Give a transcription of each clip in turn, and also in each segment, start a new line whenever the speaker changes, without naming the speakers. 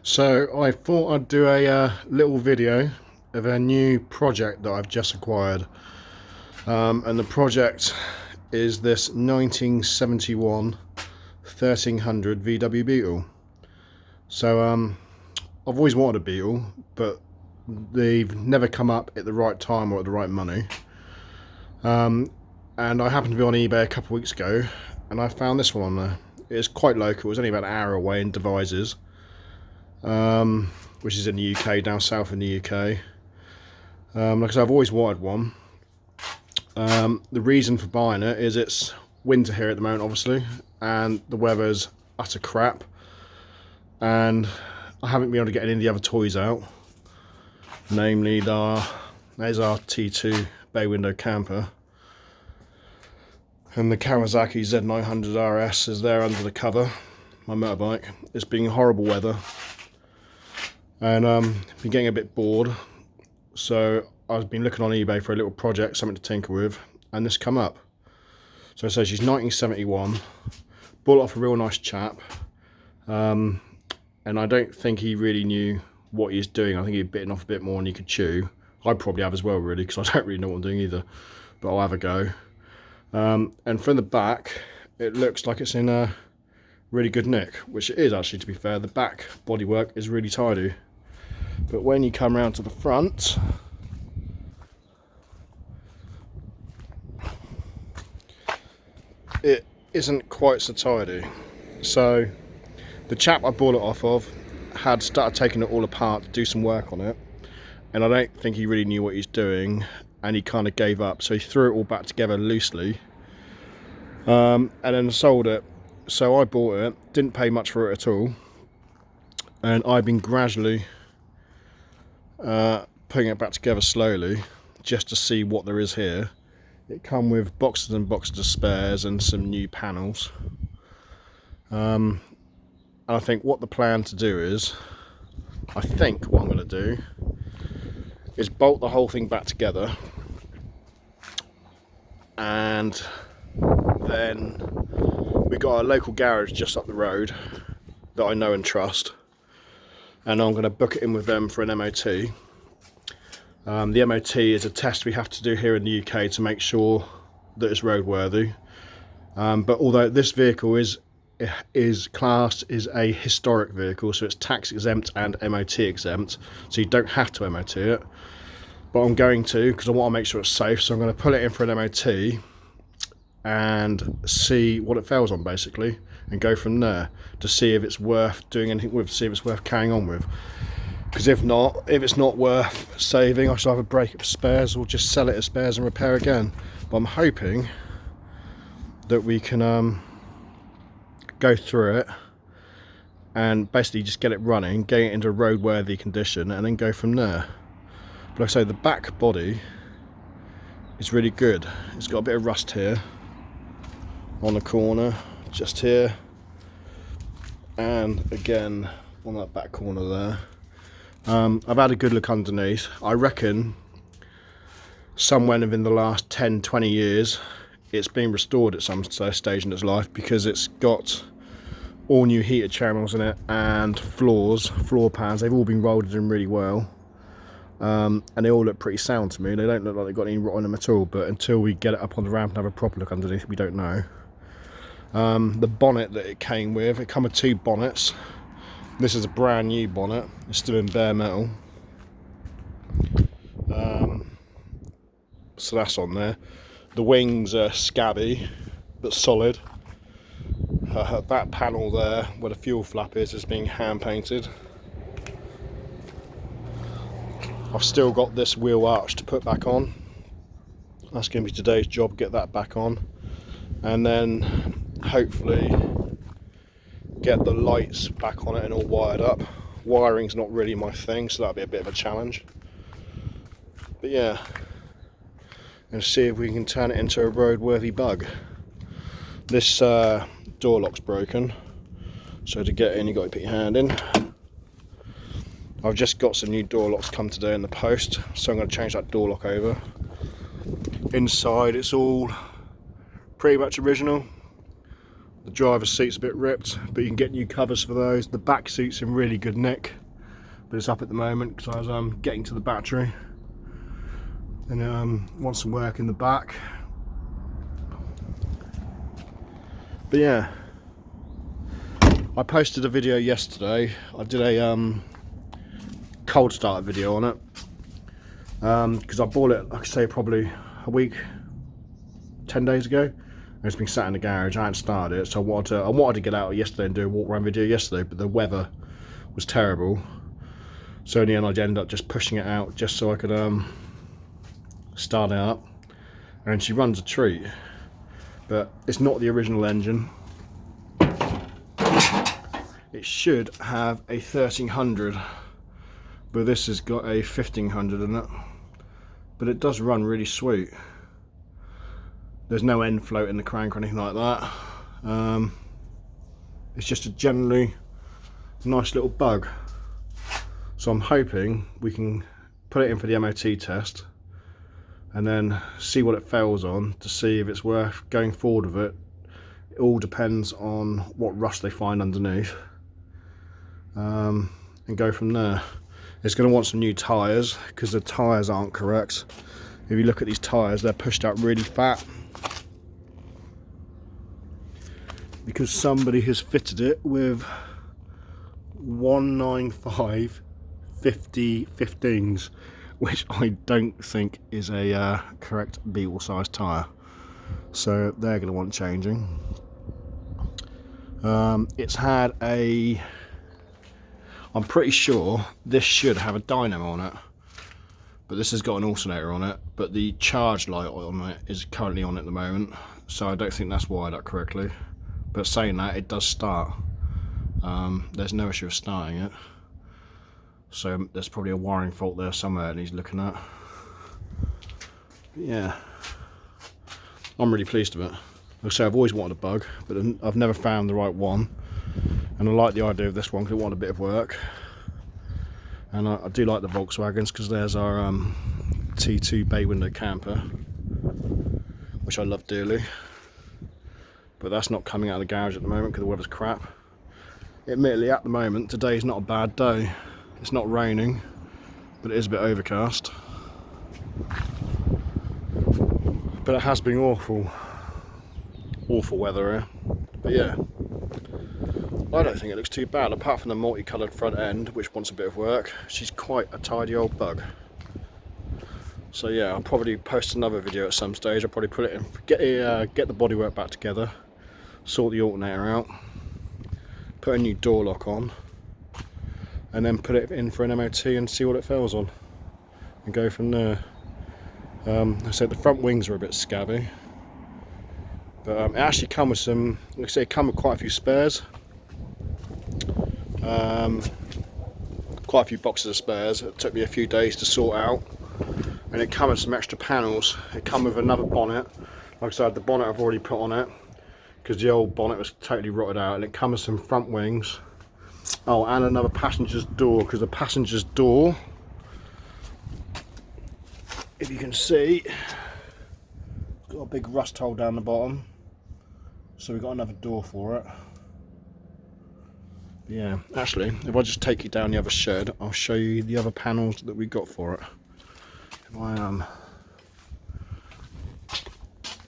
So I thought I'd do a little video of a new project that I've just acquired, and the project is this 1971 1300 VW Beetle. So I've always wanted a Beetle, but they've never come up at the right time or at the right money. And I happened to be on eBay a couple of weeks ago, and I found this one on there. It's quite local. It was only about an hour away in Devizes, which is in the UK, down south in the UK. Like I said, I've always wanted one. The reason for buying it is it's winter here at the moment, obviously, and the weather's utter crap, and I haven't been able to get any of the other toys out, namely there's our T2 bay window camper, and the Kawasaki Z900 RS is there under the cover, my motorbike. It's been horrible weather, and been getting a bit bored, so I've been looking on eBay for a little project, something to tinker with, and this come up. So it says she's 1971, bought off a real nice chap, and I don't think he really knew what he was doing. I think he'd bitten off a bit more than he could chew. I probably have as well, really, because I don't really know what I'm doing either, but I'll have a go. And from the back, it looks like it's in a really good nick, which it is actually, to be fair. The back bodywork is really tidy, but when you come around to the front, it isn't quite so tidy. So the chap I bought it off of had started taking it all apart to do some work on it, and I don't think he really knew what he's doing, and he kind of gave up, so he threw it all back together loosely, and then sold it. So I bought it, didn't pay much for it at all, and I've been gradually putting it back together slowly just to see what there is here. It come with boxes and boxes of spares and some new panels. And I think what the plan to do is, I think what I'm going to do is bolt the whole thing back together, and then we got a local garage just up the road that I know and trust, and I'm going to book it in with them for an MOT. The MOT is a test we have to do here in the UK to make sure that it's roadworthy. But although this vehicle is classed as a historic vehicle, so it's tax exempt and MOT exempt, so you don't have to MOT it, but I'm going to, because I want to make sure it's safe. So I'm going to put it in for an MOT and see what it fails on, basically, and go from there to see if it's worth doing anything with, see if it's worth carrying on with. Because if it's not worth saving, I shall either break it for spares or just sell it as spares and repair again. But I'm hoping that we can go through it and basically just get it running, get it into a roadworthy condition, and then go from there. But like I say, the back body is really good. It's got a bit of rust here on the corner, just here, and again on that back corner there. I've had a good look underneath. I reckon somewhere within the last 10-20 years it's been restored at some stage in its life, because it's got all new heated channels in it, and floor pans, they've all been rolled in really well, and they all look pretty sound to me. They don't look like they've got any rot on them at all, but until we get it up on the ramp and have a proper look underneath, we don't know. The bonnet that it came with, it come with two bonnets. This is a brand new bonnet, it's still in bare metal, so that's on there. The wings are scabby but solid. That panel there where the fuel flap is being hand painted. I've still got this wheel arch to put back on. That's going to be today's job, get that back on, and then hopefully get the lights back on it and all wired up. Wiring's not really my thing, so that'll be a bit of a challenge. But yeah, and see if we can turn it into a roadworthy bug. This door lock's broken, so to get in you've got to put your hand in. I've just got some new door locks come today in the post, so I'm going to change that door lock over. Inside it's all pretty much original. The driver's seat's a bit ripped, but you can get new covers for those. The back seat's in really good nick, but it's up at the moment because I was getting to the battery. And want some work in the back. But yeah, I posted a video yesterday. I did a cold starter video on it because I bought it, like I say, probably a week, 10 days ago. And it's been sat in the garage. I hadn't started it, so I wanted to get out yesterday and do a walk around video yesterday, but the weather was terrible. So in the end, I ended up just pushing it out just so I could start it up. And she runs a treat, but it's not the original engine. It should have a 1300, but this has got a 1500 in it. But it does run really sweet. There's no end float in the crank or anything like that. It's just a generally nice little bug. So I'm hoping we can put it in for the MOT test and then see what it fails on to see if it's worth going forward with it. It all depends on what rust they find underneath, and go from there. It's going to want some new tyres because the tyres aren't correct. If you look at these tyres, they're pushed out really fat because somebody has fitted it with 195 50 15s, which I don't think is a correct beetle size tyre. So they're going to want changing. It's had a, I'm pretty sure this should have a dynamo on it, but this has got an alternator on it, but the charge light on it is currently on at the moment, so I don't think that's wired up correctly. But saying that, it does start. There's no issue with starting it, so there's probably a wiring fault there somewhere that he's looking at. But yeah, I'm really pleased with it. Like I say, I've always wanted a bug, but I've never found the right one, and I like the idea of this one because it wanted a bit of work. And I do like the Volkswagens because there's our T2 bay window camper, which I love dearly. But that's not coming out of the garage at the moment because the weather's crap. Admittedly, at the moment, today's not a bad day. It's not raining, but it is a bit overcast. But it has been awful weather here. But yeah, I don't think it looks too bad, apart from the multicoloured front end, which wants a bit of work. She's quite a tidy old bug. So yeah, I'll probably post another video at some stage. I'll probably put it in, get the bodywork back together, sort the alternator out, put a new door lock on, and then put it in for an MOT and see what it fails on, and go from there. I said the front wings are a bit scabby, but it actually come with some, like I say, it come with quite a few spares. Quite a few boxes of spares. It took me a few days to sort out, and it came with some extra panels. It come with another bonnet. Like I said, the bonnet I've already put on it because the old bonnet was totally rotted out, and it comes with some front wings. Oh, and another passenger's door, because the passenger's door, if you can see, it's got a big rust hole down the bottom, so we've got another door for it. Yeah, actually, if I just take you down the other shed, I'll show you the other panels that we got for it. If I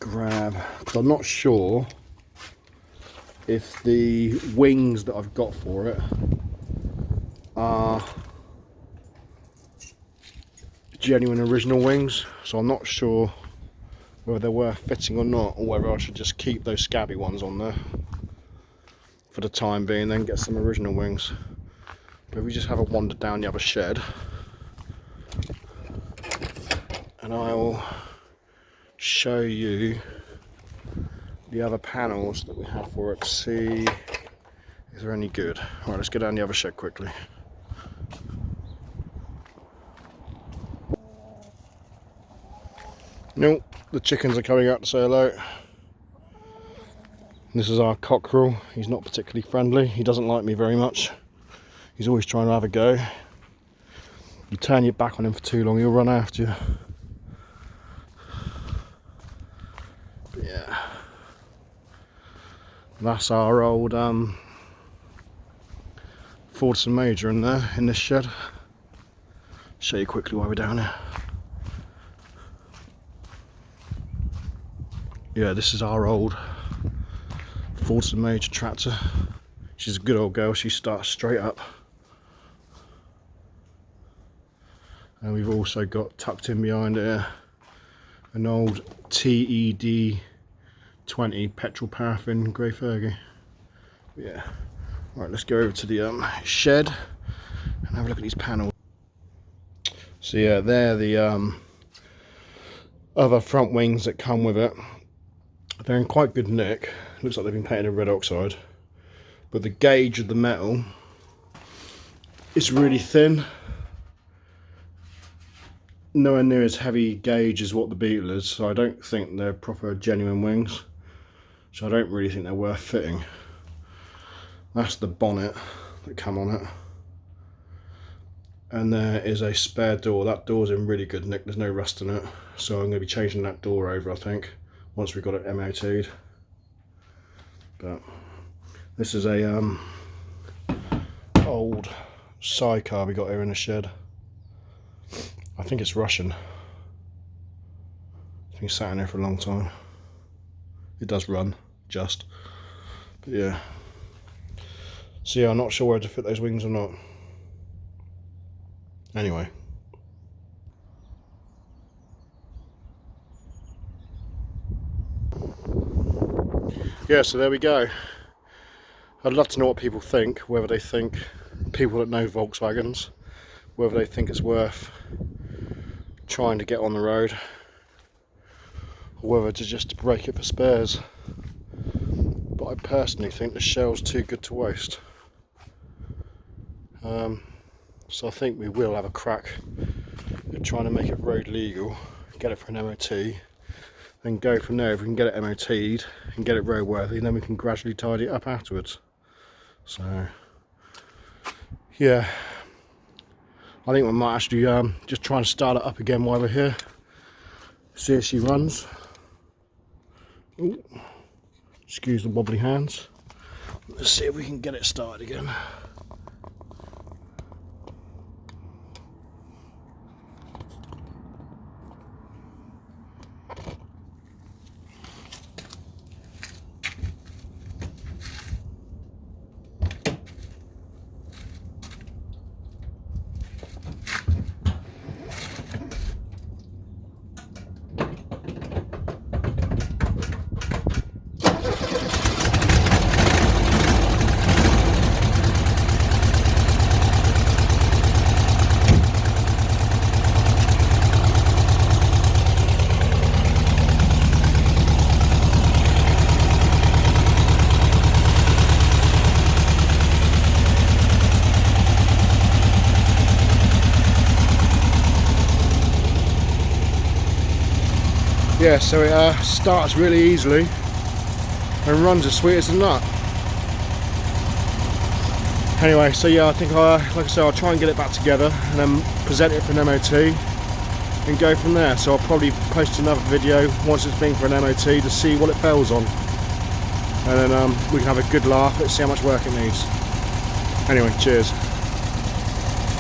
grab, because I'm not sure if the wings that I've got for it are genuine original wings, so I'm not sure whether they're worth fitting or not, or whether I should just keep those scabby ones on there for the time being, then get some original wings. But if we just have a wander down the other shed, and I'll show you the other panels that we have for it to see if they're any good. Alright, let's go down the other shed quickly. Nope, the chickens are coming out to say hello. This is our cockerel. He's not particularly friendly. He doesn't like me very much. He's always trying to have a go. You turn your back on him for too long, he'll run after you. But yeah. That's our old Fordson Major in there, in this shed. Show you quickly while we're down here. Yeah, this is our old Fordson Major tractor. She's a good old girl, she starts straight up. And we've also got tucked in behind here an old TED 20 petrol paraffin grey Fergie. Yeah. Right, let's go over to the shed and have a look at these panels. So yeah, they're the other front wings that come with it. They're in quite good nick. Looks like they've been painted in red oxide, but the gauge of the metal is really thin. Nowhere near as heavy gauge as what the Beetle is, so I don't think they're proper genuine wings. So I don't really think they're worth fitting. That's the bonnet that come on it. And there is a spare door. That door's in really good nick, there's no rust in it. So I'm going to be changing that door over, I think, once we've got it MOT'd. But this is a old sidecar we got here in the shed. I think it's Russian. It's been sat in there for a long time. It does run, just. But yeah. So yeah, I'm not sure where to fit those wings or not. Anyway. Yeah, so there we go. I'd love to know what people think, whether they think, people that know Volkswagens, whether they think it's worth trying to get on the road, or whether to just break it for spares. But I personally think the shell's too good to waste. So I think we will have a crack at trying to make it road legal, get it for an MOT, then go from there. If we can get it MOT'd and get it roadworthy, then we can gradually tidy it up afterwards. So yeah, I think we might actually just try and start it up again while we're here, see if she runs. Ooh, excuse the wobbly hands. Let's see if we can get it started again. Yeah, so it starts really easily and runs as sweet as a nut. Anyway, so yeah, I think like I said, I'll try and get it back together and then present it for an MOT and go from there. So I'll probably post another video once it's been for an MOT to see what it fails on, and then we can have a good laugh. Let's see how much work it needs. Anyway, cheers.